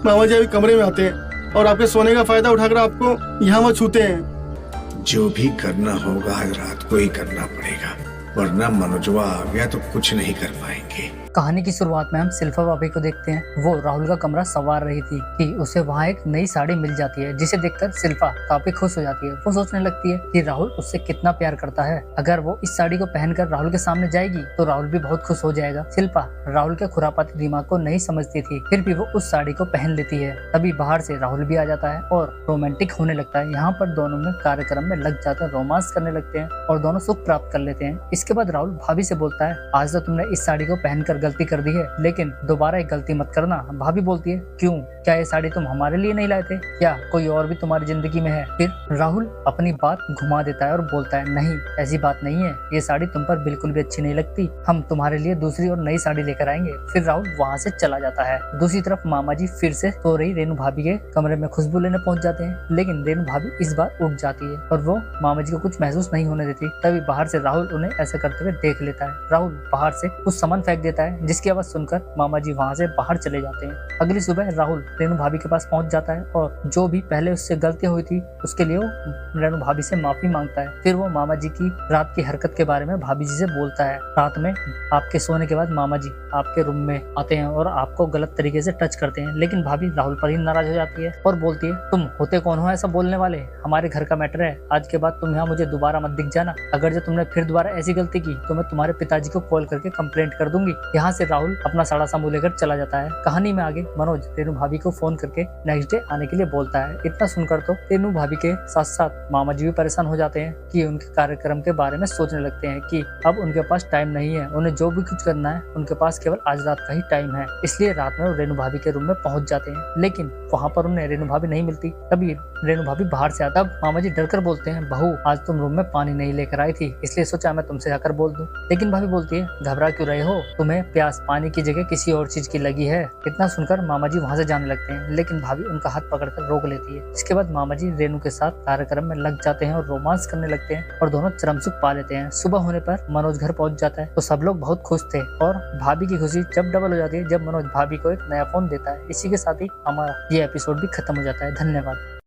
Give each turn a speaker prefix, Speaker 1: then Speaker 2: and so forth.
Speaker 1: मामा जी अभी कमरे में आते हैं और आपके सोने का फायदा उठाकर आपको यहाँ वहाँ छूते हैं।
Speaker 2: जो भी करना होगा आज रात को ही करना पड़ेगा, वरना मनोजवा आ गया तो कुछ नहीं कर पाएंगे।
Speaker 3: कहानी की शुरुआत में हम शिल्पा भाभी को देखते हैं। वो राहुल का कमरा संवार रही थी कि उसे वहाँ एक नई साड़ी मिल जाती है, जिसे देखकर शिल्पा काफी खुश हो जाती है। वो सोचने लगती है कि राहुल उससे कितना प्यार करता है। अगर वो इस साड़ी को पहनकर राहुल के सामने जाएगी तो राहुल भी बहुत खुश हो जाएगा। शिल्पा राहुल के खुरापाती दिमाग को नहीं समझती थी, फिर भी वो उस साड़ी को पहन लेती है। तभी बाहर से राहुल भी आ जाता है और रोमांटिक होने लगता है। यहाँ पर दोनों में कार्यक्रम में लग जाते हैं, रोमांस करने लगते हैं और दोनों सुख प्राप्त कर लेते हैं। इसके बाद राहुल भाभी से बोलता है, आज तो तुमने इस साड़ी को पहनकर गलती कर दी है, लेकिन दोबारा एक गलती मत करना। भाभी बोलती है, क्यों, क्या ये साड़ी तुम हमारे लिए नहीं लाए थे? क्या कोई और भी तुम्हारी जिंदगी में है? फिर राहुल अपनी बात घुमा देता है और बोलता है, नहीं ऐसी बात नहीं है, ये साड़ी तुम पर बिल्कुल भी अच्छी नहीं लगती, हम तुम्हारे लिए दूसरी और नई साड़ी लेकर आएंगे। फिर राहुल वहाँ से चला जाता है। दूसरी तरफ मामा जी फिर से सो रही रेणु भाभी के कमरे में खुशबू लेने पहुंच जाते हैं, लेकिन रेणु भाभी इस बार उठ जाती है और वो मामा जी को कुछ महसूस नहीं होने देती। तभी बाहर से राहुल उन्हें ऐसा करते हुए देख लेता है। राहुल बाहर से कुछ सामान फेंक देता है, जिसकी आवाज सुनकर मामा जी वहाँ से बाहर चले जाते हैं। अगली सुबह राहुल रेणु भाभी के पास पहुंच जाता है और जो भी पहले उससे गलतियां हुई थी उसके लिए वो रेणु भाभी से माफी मांगता है। फिर वो मामा जी की रात की हरकत के बारे में भाभी जी से बोलता है। रात में आपके सोने के बाद मामा जी आपके रूम में आते हैं और आपको गलत तरीके से टच करते हैं, लेकिन भाभी राहुल पर ही नाराज हो जाती है और बोलती है, तुम होते कौन हो ऐसा बोलने वाले, हमारे घर का मैटर है, आज के बाद तुम यहाँ मुझे दोबारा मत दिख जाना। अगर जो तुमने फिर दोबारा ऐसी गलती की तो मैं तुम्हारे पिताजी को कॉल करके कंप्लेंट कर दूंगी। यहाँ से राहुल अपना साड़ा सामू लेकर चला जाता है। कहानी में आगे मनोज रेणु भाभी को फोन करके नेक्स्ट डे आने के लिए बोलता है। इतना सुनकर तो रेणु भाभी के साथ साथ मामा जी भी परेशान हो जाते हैं कि उनके कार्यक्रम के बारे में सोचने लगते हैं कि अब उनके पास टाइम नहीं है, उन्हें जो भी कुछ करना है उनके पास केवल आज रात का ही टाइम है। इसलिए रात में वो रेणु भाभी के रूम में पहुंच जाते हैं, लेकिन वहाँ पर उन्हें रेणु भाभी नहीं मिलती। तभी रेणु भाभी बाहर से आता। मामा जी डरकर बोलते हैं, बहू आज तुम रूम में पानी नहीं लेकर आई थी, इसलिए सोचा मैं तुमसे आकर बोल दूं। लेकिन भाभी बोलती है, घबरा क्यों रहे हो, तुम्हें प्यास पानी की जगह किसी और चीज की लगी है। इतना सुनकर मामा जी वहाँ से जाने लगते हैं, लेकिन भाभी उनका हाथ पकड़कर रोक लेती है। इसके बाद मामा जी रेणु के साथ कार्यक्रम में लग जाते हैं और रोमांस करने लगते हैं और दोनों चरम सुख पा लेते हैं। सुबह होने पर मनोज घर पहुंच जाता है तो सब लोग बहुत खुश थे और भाभी की खुशी जब डबल हो जाती है जब मनोज भाभी को एक नया फोन देता है। इसी के साथ ही हमारा ये एपिसोड भी खत्म हो जाता है। धन्यवाद।